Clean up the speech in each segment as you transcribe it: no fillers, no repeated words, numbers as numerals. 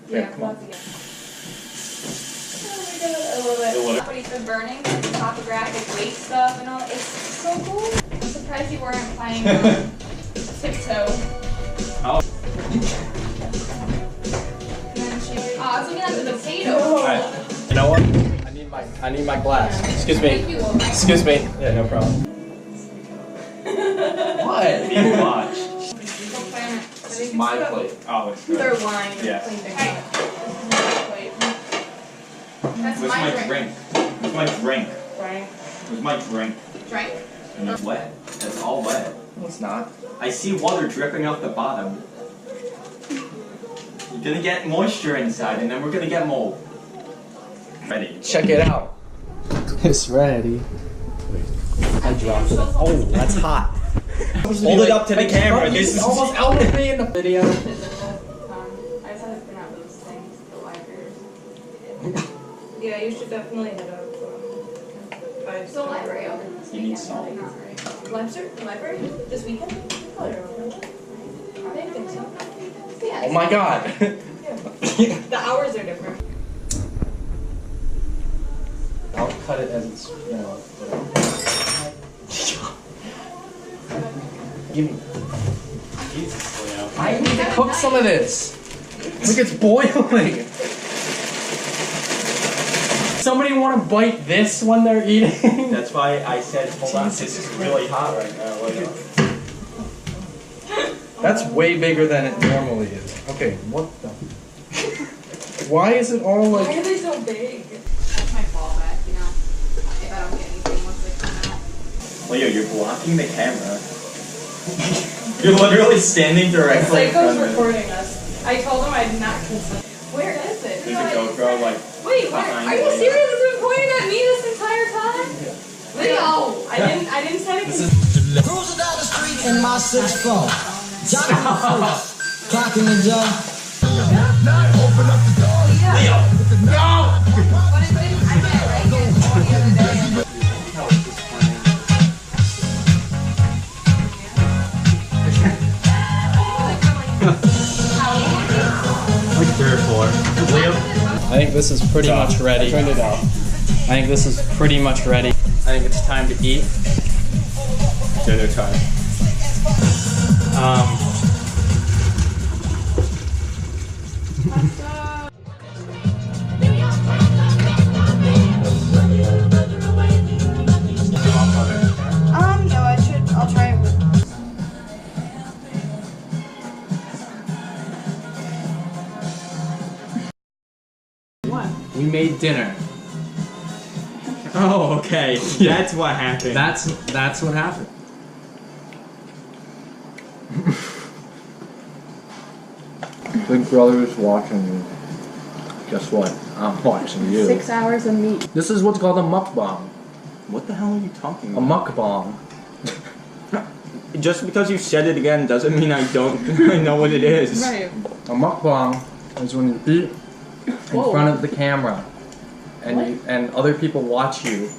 Yeah, come on. Oh my god, I love it. But he's been burning the topographic weight stuff and all. It's so cool. I'm surprised you weren't playing tiptoe. Oh. And then she, I was looking at the potato. Alright. You know what? I need my glass. Excuse me. Excuse me. Yeah, no problem. What? You watch. This is my plate. Oh, it's good. Their wine. Yes. That's Where's my drink? Where's my drink? Right. Where's my drink? Drink? And it's wet. It's all wet. No, it's not. I see water dripping off the bottom. You're gonna get moisture inside, and then we're gonna get mold. Ready? Check it out. It's ready. I dropped it. Oh, that's hot. Hold it up to the camera. This is almost out with me in the video. I just had to print out those things, the libraries. Yeah, you should definitely hit up. The library open this You need weekend. salt. Not right. Library? This weekend? Oh, they're open. I didn't think so. Yeah. Oh my god. The hours are different. I'll cut it as it's, you know. Give me. Jesus, Leo. I need to cook some of this. Look, it's boiling. Somebody want to bite this when they're eating? That's why I said, hold on, this is really hot right now. Leo. That's way bigger than it normally is. Okay, what the? Why is it all Why like? are they so big? That's my fallback, you know. If I don't get anything once they come out. Leo, you're blocking the camera. You're literally standing directly in front Psycho's of it. recording us. I told him I'd not consent. Where is it? There's a GoPro like Wait, where? behind Are you Leo. serious? It's been pointing at me this entire time? Leo! I didn't set it. Cruising down the street in my 6'4". Johnny Fruits, clocking the jar. Open up the door. Leo! What is it? I met Reagan the other day. Like 3 or 4. Leo? I think this is pretty much ready. Turn it off. I think this is pretty much ready. I think it's time to eat. Dinner time. No, I'll try it with. We made dinner. Oh, okay. That's what happened. That's what happened. Big brother's watching you. Guess what? I'm watching you. 6 hours of meat. This is what's called a mukbang. What the hell are you talking A about? mukbang. Just because you said it again doesn't mean I don't I know what it is. Right. A mukbang is when you eat in front of the camera, and and other people watch you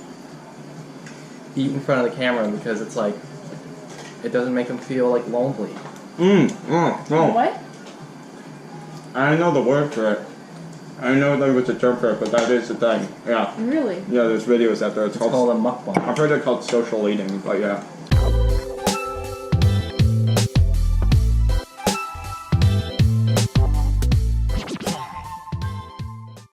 eat in front of the camera because it's like it doesn't make them feel like lonely. No. What? I don't know the word for it. I know there was a term for it, but that is the thing. Yeah. Really? Yeah, there's videos out there. It's called a mukbang. I've heard it called social eating, but yeah.